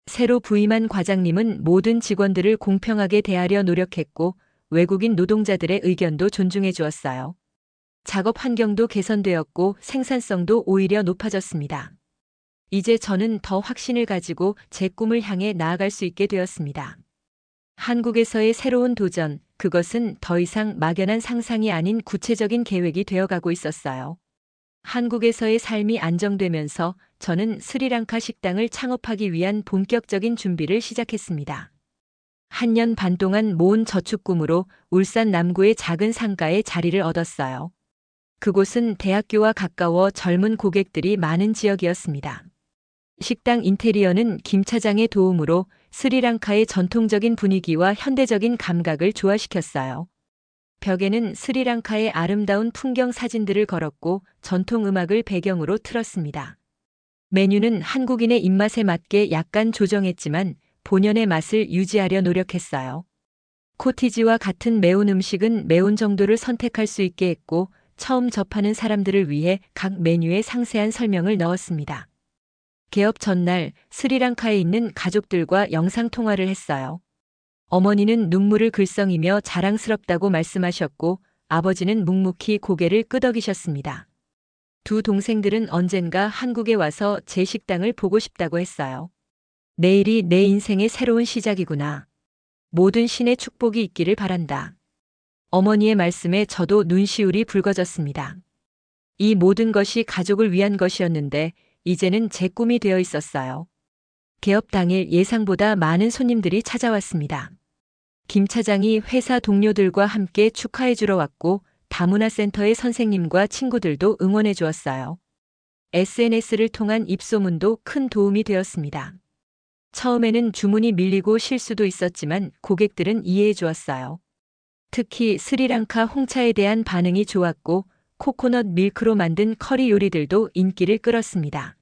새로 부임한 과장님은 모든 직원들을 공평하게 대하려 노력했고 외국인 노동자들의 의견도 존중해 주었어요. 작업 환경도 개선되었고 생산성도 오히려 높아졌습니다. 이제 저는 더 확신을 가지고 제 꿈을 향해 나아갈 수 있게 되었습니다. 한국에서의 새로운 도전, 그것은 더 이상 막연한 상상이 아닌 구체적인 계획이 되어가고 있었어요. 한국에서의 삶이 안정되면서 저는 스리랑카 식당을 창업하기 위한 본격적인 준비를 시작했습니다. 한 년 반 동안 모은 저축금으로 울산 남구의 작은 상가에 자리를 얻었어요. 그곳은 대학교와 가까워 젊은 고객들이 많은 지역이었습니다. 식당 인테리어는 김 차장의 도움으로 스리랑카의 전통적인 분위기와 현대적인 감각을 조화시켰어요. 벽에는 스리랑카의 아름다운 풍경 사진들을 걸었고 전통 음악을 배경으로 틀었습니다. 메뉴는 한국인의 입맛에 맞게 약간 조정했지만 본연의 맛을 유지하려 노력했어요. 코티지와 같은 매운 음식은 매운 정도를 선택할 수 있게 했고 처음 접하는 사람들을 위해 각 메뉴에 상세한 설명을 넣었습니다. 개업 전날 스리랑카에 있는 가족들과 영상통화를 했어요. 어머니는 눈물을 글썽이며 자랑스럽다고 말씀하셨고 아버지는 묵묵히 고개를 끄덕이셨습니다. 두 동생들은 언젠가 한국에 와서 제 식당을 보고 싶다고 했어요. 내일이 내 인생의 새로운 시작이구나. 모든 신의 축복이 있기를 바란다. 어머니의 말씀에 저도 눈시울이 붉어졌습니다. 이 모든 것이 가족을 위한 것이었는데 이제는 제 꿈이 되어 있었어요. 개업 당일 예상보다 많은 손님들이 찾아왔습니다. 김 차장이 회사 동료들과 함께 축하해 주러 왔고 다문화센터의 선생님과 친구들도 응원해 주었어요. SNS를 통한 입소문도 큰 도움이 되었습니다. 처음에는 주문이 밀리고 실수도 있었지만 고객들은 이해해 주었어요. 특히 스리랑카 홍차에 대한 반응이 좋았고 코코넛 밀크로 만든 커리 요리들도 인기를 끌었습니다.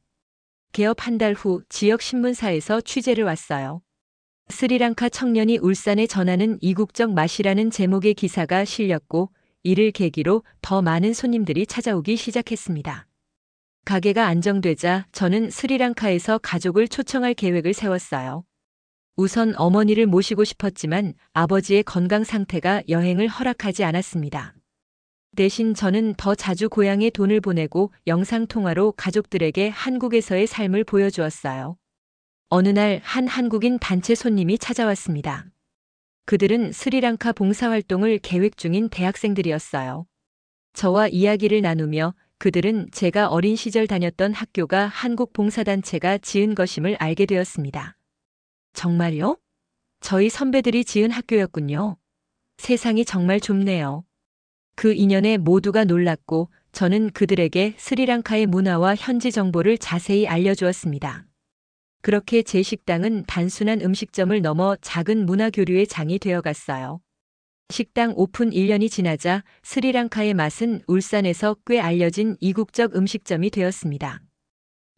개업 한 달 후 지역 신문사에서 취재를 왔어요. 스리랑카 청년이 울산에 전하는 이국적 맛이라는 제목의 기사가 실렸고 이를 계기로 더 많은 손님들이 찾아오기 시작했습니다. 가게가 안정되자 저는 스리랑카에서 가족을 초청할 계획을 세웠어요. 우선 어머니를 모시고 싶었지만 아버지의 건강 상태가 여행을 허락하지 않았습니다. 대신 저는 더 자주 고향에 돈을 보내고 영상통화로 가족들에게 한국에서의 삶을 보여주었어요. 어느 날 한 한국인 단체 손님이 찾아왔습니다. 그들은 스리랑카 봉사활동을 계획 중인 대학생들이었어요. 저와 이야기를 나누며 그들은 제가 어린 시절 다녔던 학교가 한국 봉사단체가 지은 것임을 알게 되었습니다. 정말요? 저희 선배들이 지은 학교였군요. 세상이 정말 좁네요. 그 인연에 모두가 놀랐고 저는 그들에게 스리랑카의 문화와 현지 정보를 자세히 알려주었습니다. 그렇게 제 식당은 단순한 음식점을 넘어 작은 문화교류의 장이 되어갔어요. 식당 오픈 1년이 지나자 스리랑카의 맛은 울산에서 꽤 알려진 이국적 음식점이 되었습니다.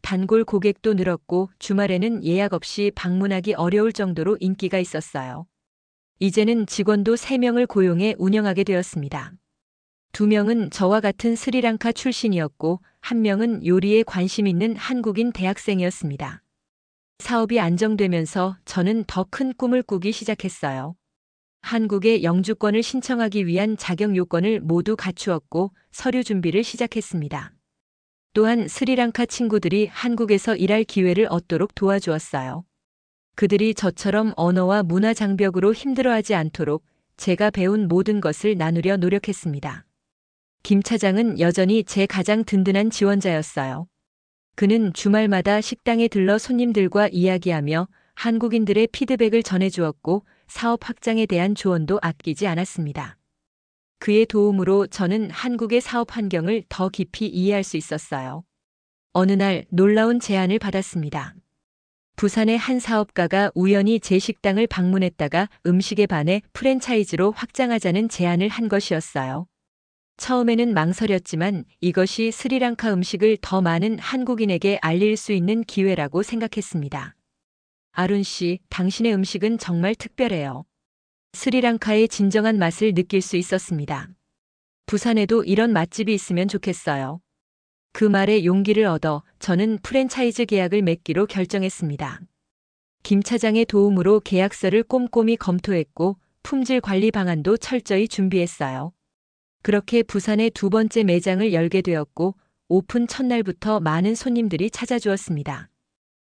단골 고객도 늘었고 주말에는 예약 없이 방문하기 어려울 정도로 인기가 있었어요. 이제는 직원도 3명을 고용해 운영하게 되었습니다. 2명은 저와 같은 스리랑카 출신이었고 1명은 요리에 관심 있는 한국인 대학생이었습니다. 사업이 안정되면서 저는 더 큰 꿈을 꾸기 시작했어요. 한국의 영주권을 신청하기 위한 자격 요건을 모두 갖추었고 서류 준비를 시작했습니다. 또한 스리랑카 친구들이 한국에서 일할 기회를 얻도록 도와주었어요. 그들이 저처럼 언어와 문화 장벽으로 힘들어하지 않도록 제가 배운 모든 것을 나누려 노력했습니다. 김 차장은 여전히 제 가장 든든한 지원자였어요. 그는 주말마다 식당에 들러 손님들과 이야기하며 한국인들의 피드백을 전해주었고 사업 확장에 대한 조언도 아끼지 않았습니다. 그의 도움으로 저는 한국의 사업 환경을 더 깊이 이해할 수 있었어요. 어느 날 놀라운 제안을 받았습니다. 부산의 한 사업가가 우연히 제 식당을 방문했다가 음식에 반해 프랜차이즈로 확장하자는 제안을 한 것이었어요. 처음에는 망설였지만 이것이 스리랑카 음식을 더 많은 한국인에게 알릴 수 있는 기회라고 생각했습니다. 아룬 씨, 당신의 음식은 정말 특별해요. 스리랑카의 진정한 맛을 느낄 수 있었습니다. 부산에도 이런 맛집이 있으면 좋겠어요. 그 말에 용기를 얻어 저는 프랜차이즈 계약을 맺기로 결정했습니다. 김 차장의 도움으로 계약서를 꼼꼼히 검토했고 품질 관리 방안도 철저히 준비했어요. 그렇게 부산의 2번째 매장을 열게 되었고 오픈 첫날부터 많은 손님들이 찾아주었습니다.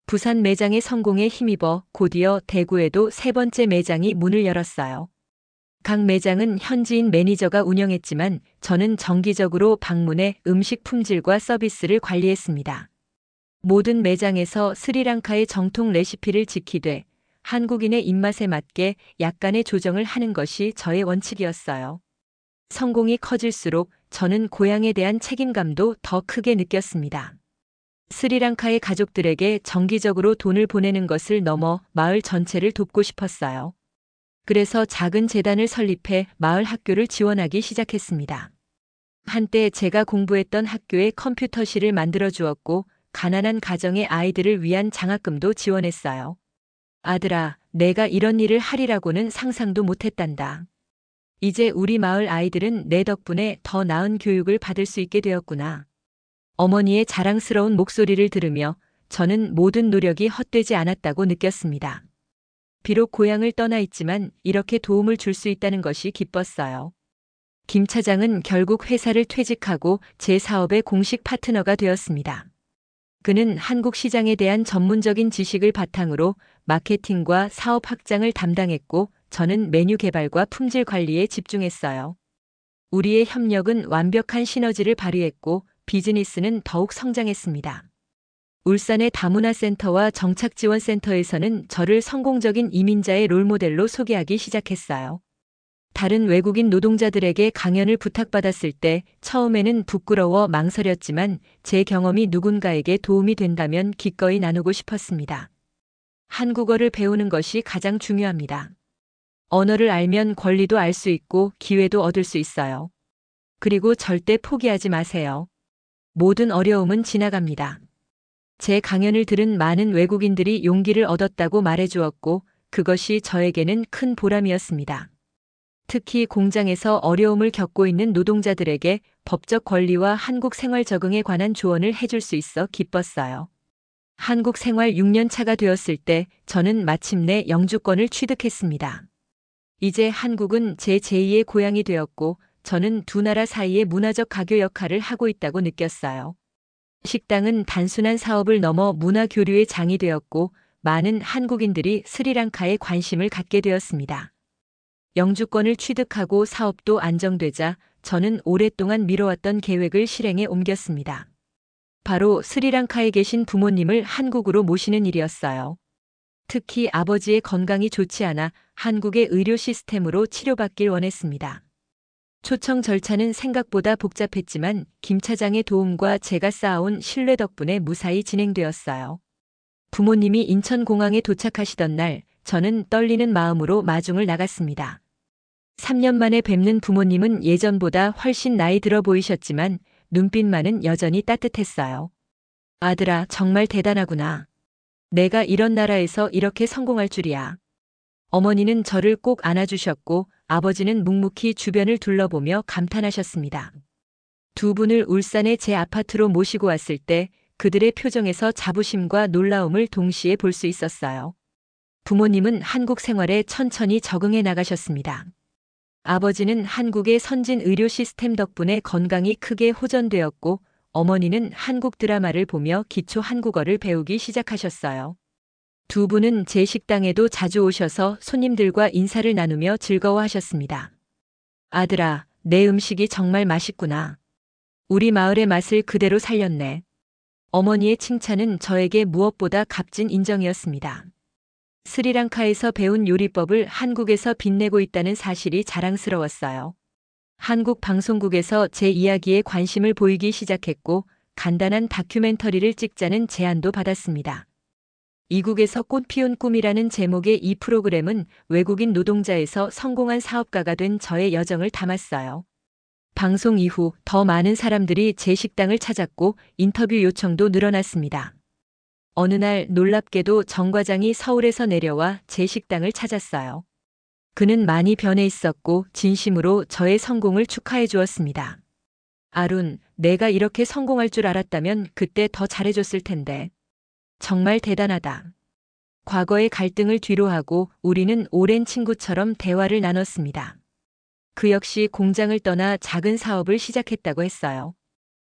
부산 매장의 성공에 힘입어 곧이어 대구에도 3번째 매장이 문을 열었어요. 각 매장은 현지인 매니저가 운영했지만 저는 정기적으로 방문해 음식 품질과 서비스를 관리했습니다. 모든 매장에서 스리랑카의 정통 레시피를 지키되 한국인의 입맛에 맞게 약간의 조정을 하는 것이 저의 원칙이었어요. 성공이 커질수록 저는 고향에 대한 책임감도 더 크게 느꼈습니다. 스리랑카의 가족들에게 정기적으로 돈을 보내는 것을 넘어 마을 전체를 돕고 싶었어요. 그래서 작은 재단을 설립해 마을 학교를 지원하기 시작했습니다. 한때 제가 공부했던 학교에 컴퓨터실을 만들어 주었고 가난한 가정의 아이들을 위한 장학금도 지원했어요. 아들아, 내가 이런 일을 하리라고는 상상도 못했단다. 이제 우리 마을 아이들은 내 덕분에 더 나은 교육을 받을 수 있게 되었구나. 어머니의 자랑스러운 목소리를 들으며 저는 모든 노력이 헛되지 않았다고 느꼈습니다. 비록 고향을 떠나 있지만 이렇게 도움을 줄 수 있다는 것이 기뻤어요. 김 차장은 결국 회사를 퇴직하고 제 사업의 공식 파트너가 되었습니다. 그는 한국 시장에 대한 전문적인 지식을 바탕으로 마케팅과 사업 확장을 담당했고 저는 메뉴 개발과 품질 관리에 집중했어요. 우리의 협력은 완벽한 시너지를 발휘했고 비즈니스는 더욱 성장했습니다. 울산의 다문화센터와 정착지원센터에서는 저를 성공적인 이민자의 롤모델로 소개하기 시작했어요. 다른 외국인 노동자들에게 강연을 부탁받았을 때 처음에는 부끄러워 망설였지만 제 경험이 누군가에게 도움이 된다면 기꺼이 나누고 싶었습니다. 한국어를 배우는 것이 가장 중요합니다. 언어를 알면 권리도 알 수 있고 기회도 얻을 수 있어요. 그리고 절대 포기하지 마세요. 모든 어려움은 지나갑니다. 제 강연을 들은 많은 외국인들이 용기를 얻었다고 말해주었고 그것이 저에게는 큰 보람이었습니다. 특히 공장에서 어려움을 겪고 있는 노동자들에게 법적 권리와 한국 생활 적응에 관한 조언을 해줄 수 있어 기뻤어요. 한국 생활 6년 차가 되었을 때 저는 마침내 영주권을 취득했습니다. 이제 한국은 제 제2의 고향이 되었고 저는 두 나라 사이의 문화적 가교 역할을 하고 있다고 느꼈어요. 식당은 단순한 사업을 넘어 문화 교류의 장이 되었고 많은 한국인들이 스리랑카에 관심을 갖게 되었습니다. 영주권을 취득하고 사업도 안정되자 저는 오랫동안 미뤄왔던 계획을 실행에 옮겼습니다. 바로 스리랑카에 계신 부모님을 한국으로 모시는 일이었어요. 특히 아버지의 건강이 좋지 않아 한국의 의료 시스템으로 치료받길 원했습니다. 초청 절차는 생각보다 복잡했지만 김 차장의 도움과 제가 쌓아온 신뢰 덕분에 무사히 진행되었어요. 부모님이 인천공항에 도착하시던 날, 저는 떨리는 마음으로 마중을 나갔습니다. 3년 만에 뵙는 부모님은 예전보다 훨씬 나이 들어 보이셨지만 눈빛만은 여전히 따뜻했어요. 아들아, 정말 대단하구나. 내가 이런 나라에서 이렇게 성공할 줄이야. 어머니는 저를 꼭 안아주셨고 아버지는 묵묵히 주변을 둘러보며 감탄하셨습니다. 두 분을 울산의 제 아파트로 모시고 왔을 때 그들의 표정에서 자부심과 놀라움을 동시에 볼 수 있었어요. 부모님은 한국 생활에 천천히 적응해 나가셨습니다. 아버지는 한국의 선진 의료 시스템 덕분에 건강이 크게 호전되었고 어머니는 한국 드라마를 보며 기초 한국어를 배우기 시작하셨어요. 두 분은 제 식당에도 자주 오셔서 손님들과 인사를 나누며 즐거워하셨습니다. 아들아, 내 음식이 정말 맛있구나. 우리 마을의 맛을 그대로 살렸네. 어머니의 칭찬은 저에게 무엇보다 값진 인정이었습니다. 스리랑카에서 배운 요리법을 한국에서 빛내고 있다는 사실이 자랑스러웠어요. 한국 방송국에서 제 이야기에 관심을 보이기 시작했고 간단한 다큐멘터리를 찍자는 제안도 받았습니다. 이국에서 꽃 피운 꿈이라는 제목의 이 프로그램은 외국인 노동자에서 성공한 사업가가 된 저의 여정을 담았어요. 방송 이후 더 많은 사람들이 제 식당을 찾았고 인터뷰 요청도 늘어났습니다. 어느 날 놀랍게도 정 과장이 서울에서 내려와 제 식당을 찾았어요. 그는 많이 변해 있었고 진심으로 저의 성공을 축하해 주었습니다. 아룬, 내가 이렇게 성공할 줄 알았다면 그때 더 잘해줬을 텐데. 정말 대단하다. 과거의 갈등을 뒤로하고 우리는 오랜 친구처럼 대화를 나눴습니다. 그 역시 공장을 떠나 작은 사업을 시작했다고 했어요.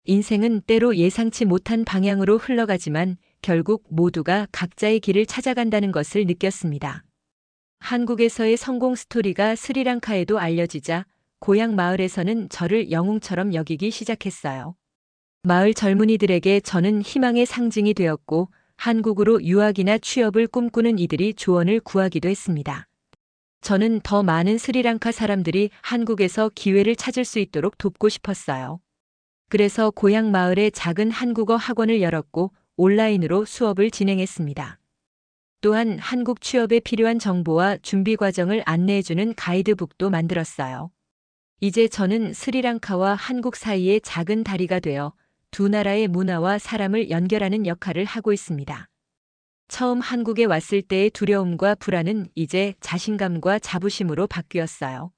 인생은 때로 예상치 못한 방향으로 흘러가지만 결국 모두가 각자의 길을 찾아간다는 것을 느꼈습니다. 한국에서의 성공 스토리가 스리랑카에도 알려지자 고향 마을에서는 저를 영웅처럼 여기기 시작했어요. 마을 젊은이들에게 저는 희망의 상징이 되었고 한국으로 유학이나 취업을 꿈꾸는 이들이 조언을 구하기도 했습니다. 저는 더 많은 스리랑카 사람들이 한국에서 기회를 찾을 수 있도록 돕고 싶었어요. 그래서 고향 마을에 작은 한국어 학원을 열었고 온라인으로 수업을 진행했습니다. 또한 한국 취업에 필요한 정보와 준비 과정을 안내해주는 가이드북도 만들었어요. 이제 저는 스리랑카와 한국 사이의 작은 다리가 되어 두 나라의 문화와 사람을 연결하는 역할을 하고 있습니다. 처음 한국에 왔을 때의 두려움과 불안은 이제 자신감과 자부심으로 바뀌었어요.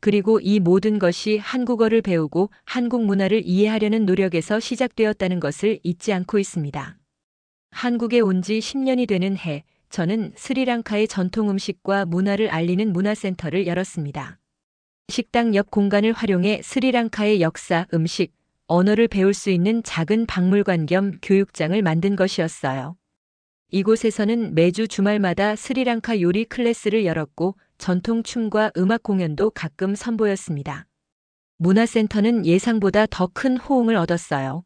그리고 이 모든 것이 한국어를 배우고 한국 문화를 이해하려는 노력에서 시작되었다는 것을 잊지 않고 있습니다. 한국에 온 지 10년이 되는 해, 저는 스리랑카의 전통 음식과 문화를 알리는 문화센터를 열었습니다. 식당 옆 공간을 활용해 스리랑카의 역사, 음식, 언어를 배울 수 있는 작은 박물관 겸 교육장을 만든 것이었어요. 이곳에서는 매주 주말마다 스리랑카 요리 클래스를 열었고 전통 춤과 음악 공연도 가끔 선보였습니다. 문화센터는 예상보다 더 큰 호응을 얻었어요.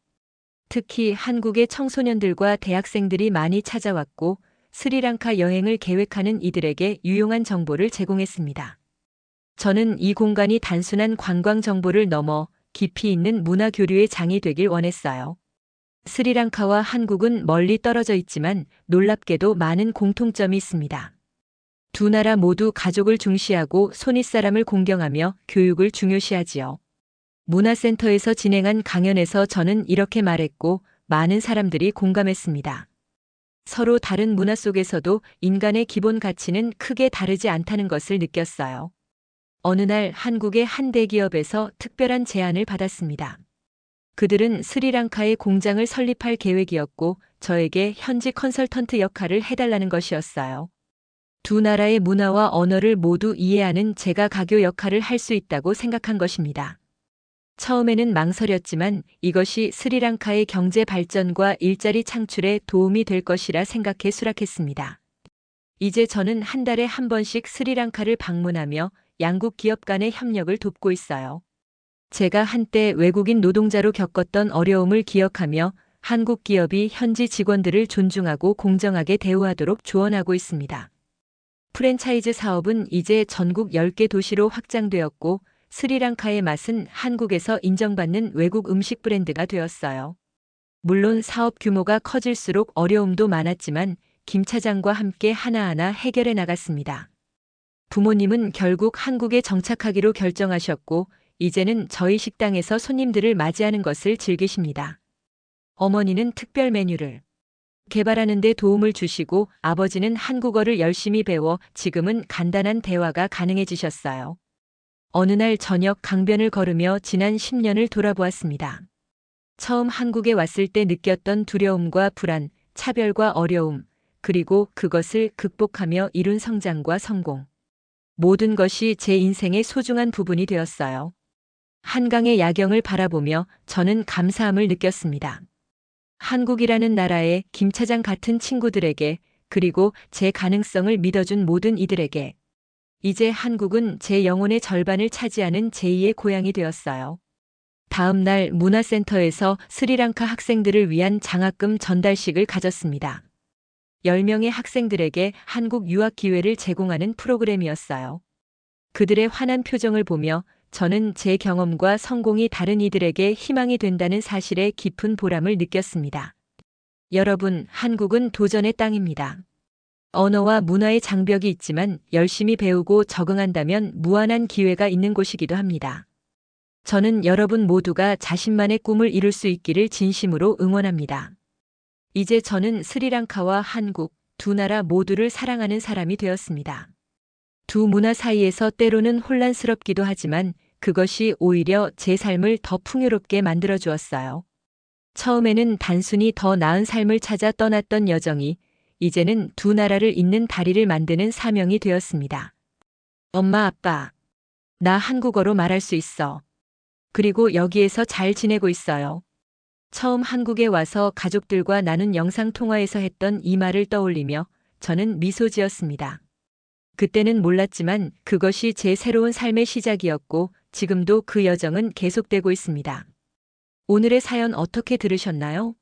특히 한국의 청소년들과 대학생들이 많이 찾아왔고 스리랑카 여행을 계획하는 이들에게 유용한 정보를 제공했습니다. 저는 이 공간이 단순한 관광 정보를 넘어 깊이 있는 문화 교류의 장이 되길 원했어요. 스리랑카와 한국은 멀리 떨어져 있지만 놀랍게도 많은 공통점이 있습니다. 두 나라 모두 가족을 중시하고 손윗사람을 공경하며 교육을 중요시하지요. 문화센터에서 진행한 강연에서 저는 이렇게 말했고 많은 사람들이 공감했습니다. 서로 다른 문화 속에서도 인간의 기본 가치는 크게 다르지 않다는 것을 느꼈어요. 어느 날 한국의 한 대기업에서 특별한 제안을 받았습니다. 그들은 스리랑카에 공장을 설립할 계획이었고 저에게 현지 컨설턴트 역할을 해달라는 것이었어요. 두 나라의 문화와 언어를 모두 이해하는 제가 가교 역할을 할 수 있다고 생각한 것입니다. 처음에는 망설였지만 이것이 스리랑카의 경제 발전과 일자리 창출에 도움이 될 것이라 생각해 수락했습니다. 이제 저는 한 달에 한 번씩 스리랑카를 방문하며 양국 기업 간의 협력을 돕고 있어요. 제가 한때 외국인 노동자로 겪었던 어려움을 기억하며 한국 기업이 현지 직원들을 존중하고 공정하게 대우하도록 조언하고 있습니다. 프랜차이즈 사업은 이제 전국 10개 도시로 확장되었고 스리랑카의 맛은 한국에서 인정받는 외국 음식 브랜드가 되었어요. 물론 사업 규모가 커질수록 어려움도 많았지만 김 차장과 함께 하나하나 해결해 나갔습니다. 부모님은 결국 한국에 정착하기로 결정하셨고 이제는 저희 식당에서 손님들을 맞이하는 것을 즐기십니다. 어머니는 특별 메뉴를 개발하는 데 도움을 주시고 아버지는 한국어를 열심히 배워 지금은 간단한 대화가 가능해지셨어요. 어느 날 저녁 강변을 걸으며 지난 10년을 돌아보았습니다. 처음 한국에 왔을 때 느꼈던 두려움과 불안, 차별과 어려움, 그리고 그것을 극복하며 이룬 성장과 성공. 모든 것이 제 인생의 소중한 부분이 되었어요. 한강의 야경을 바라보며 저는 감사함을 느꼈습니다. 한국이라는 나라의 김 차장 같은 친구들에게, 그리고 제 가능성을 믿어준 모든 이들에게. 이제 한국은 제 영혼의 절반을 차지하는 제2의 고향이 되었어요. 다음 날 문화센터에서 스리랑카 학생들을 위한 장학금 전달식을 가졌습니다. 10명의 학생들에게 한국 유학 기회를 제공하는 프로그램이었어요. 그들의 환한 표정을 보며 저는 제 경험과 성공이 다른 이들에게 희망이 된다는 사실에 깊은 보람을 느꼈습니다. 여러분, 한국은 도전의 땅입니다. 언어와 문화의 장벽이 있지만 열심히 배우고 적응한다면 무한한 기회가 있는 곳이기도 합니다. 저는 여러분 모두가 자신만의 꿈을 이룰 수 있기를 진심으로 응원합니다. 이제 저는 스리랑카와 한국, 두 나라 모두를 사랑하는 사람이 되었습니다. 두 문화 사이에서 때로는 혼란스럽기도 하지만 그것이 오히려 제 삶을 더 풍요롭게 만들어 주었어요. 처음에는 단순히 더 나은 삶을 찾아 떠났던 여정이 이제는 두 나라를 잇는 다리를 만드는 사명이 되었습니다. 엄마, 아빠, 나 한국어로 말할 수 있어. 그리고 여기에서 잘 지내고 있어요. 처음 한국에 와서 가족들과 나눈 영상통화에서 했던 이 말을 떠올리며 저는 미소 지었습니다. 그때는 몰랐지만 그것이 제 새로운 삶의 시작이었고 지금도 그 여정은 계속되고 있습니다. 오늘의 사연 어떻게 들으셨나요?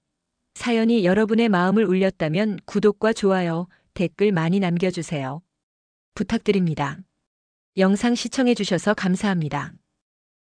사연이 여러분의 마음을 울렸다면 구독과 좋아요, 댓글 많이 남겨주세요. 부탁드립니다. 영상 시청해주셔서 감사합니다.